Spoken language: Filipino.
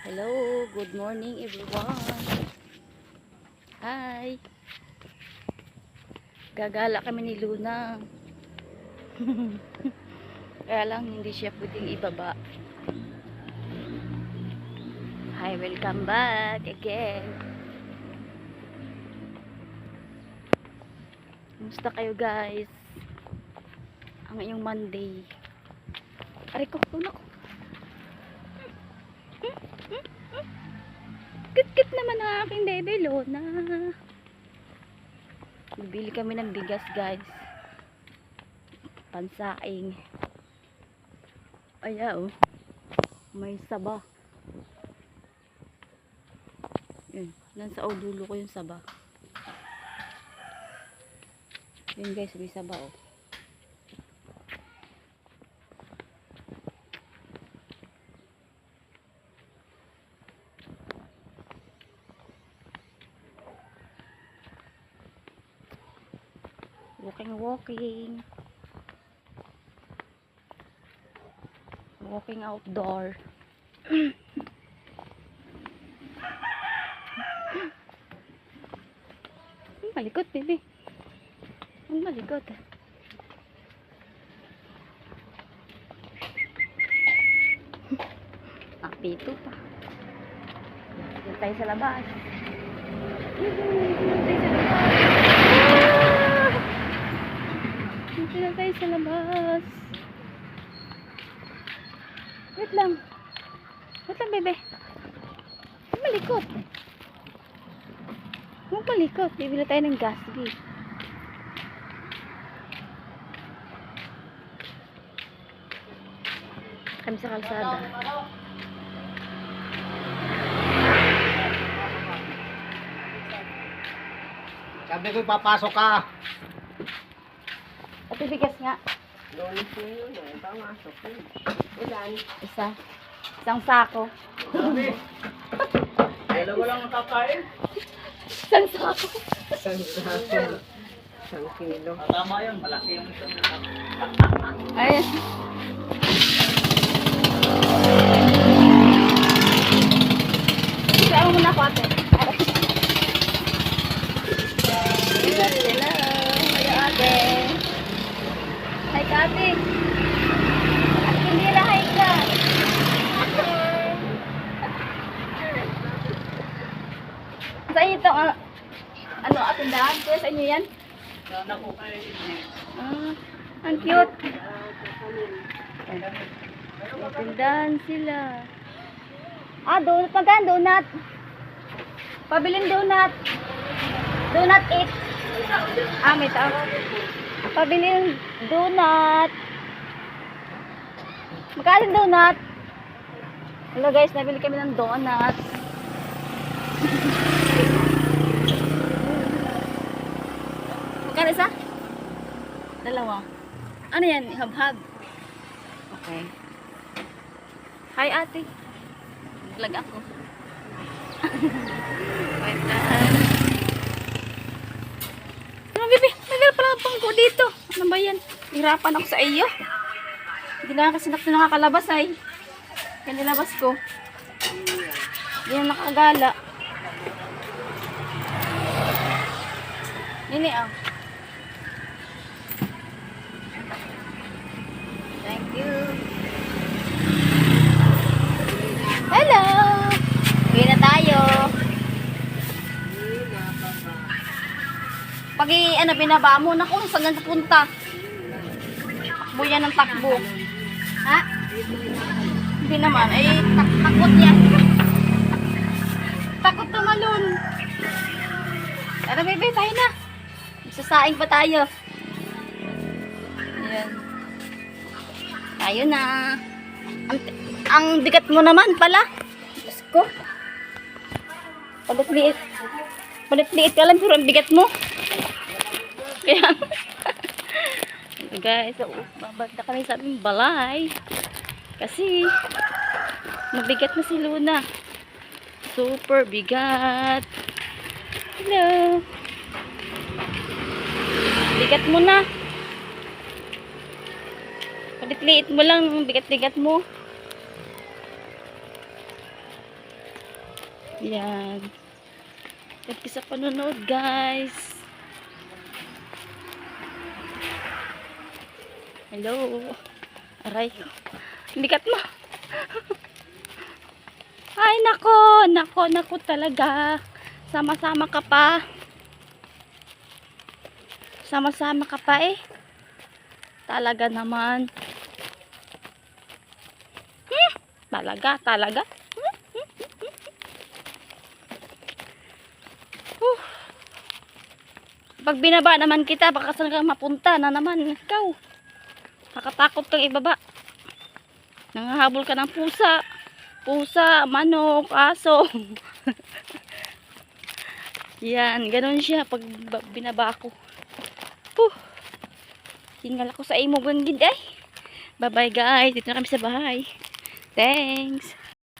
Hello, good morning everyone. Hi. Gagala kami ni Luna. Kaya lang hindi siya pwedeng ibaba. Hi, welcome back again. Kumusta kayo guys? Ang iyong Monday. Aray ko, Luna ko. Kit-kit naman ang aking baby Luna. Bibili kami ng bigas guys. Pansaing. Aya oh. May saba. Yun. Nasa udulo ko yung saba. Yun guys, may saba oh. Walking outdoor. Malikot baby. Ang malikot. Pito pa. Dito tayo sa labas. Dito na tayo sa labas. Wait lang. Wait lang, bebe. Huwag malikot. Huwag malikot. Bibili tayo ng gasgi. Kami sa kalsada. Sabi ko papasok ka. At bigas nga. Lunes na yun eh. Pamasok yun. Ilan? Isa. Isang sako. Sabi. Dalawa lang ang kakain. Isang sako. Isang kilo. Isang kilo. Tama yun. Malaki yung isang sako. Ayan. Kaya mo muna ako ate. Hello. Hello ate. Hi ka ate. At hindi na hi ka. Sa inyo ito, ano, atindahan? Kuya, sa inyo yan? Ang cute. Atindahan sila. Donut. Magkano donut? Pabiling donut. Donut 8. May tao. Pabiling donut. Magkano donut? Hello guys, nabili kami ng donut. Magkano isa? Dalawa. Ano yan? Hab-hab. Okay. Hi ate. Vlog ako. Wait lang. Ano bibi? Mayroon pala bangko dito. Ano ba yan? Hirapan ako sa iyo. Hindi na kasi nakakalabas ay. Kaya nilabas ko. Hindi na nakagala. Nini ah. Thank you. Hello! Uwi na tayo. Pag binaba mo, naku, saan na punta? Takbo yan ng takbo. Ha? Hindi naman, takot yan. Takot tumalon. Tara, bebe, tayo na. Magsasaing pa tayo. Ayan. Tayo na. Ang bigat mo naman pala. Diyos ko. Palit-liit. Palit-liit ka lang pero ang bigat mo. Kaya guys, babanda kami sa aming balay. Kasi mabigat na si Luna. Super bigat. Hello. Bigat mo na. Palit-liit mo lang. Bigat-bigat mo. Yan. Thank you sa panonood, guys. Hello. Aray. Likat mo. Ay, nako talaga. Sama-sama ka pa. Sama-sama ka pa eh. Talaga naman. Talaga. Pag binaba naman kita, baka saan ka mapunta na naman. Ikaw. Nakatakot kang ibaba. Nangahabol ka ng pusa. Pusa, manok, aso. Yan, ganun siya pag binaba ako. Hingal ako sa imo gandid ay. Bye bye guys. Dito na kami sa bahay. Thanks.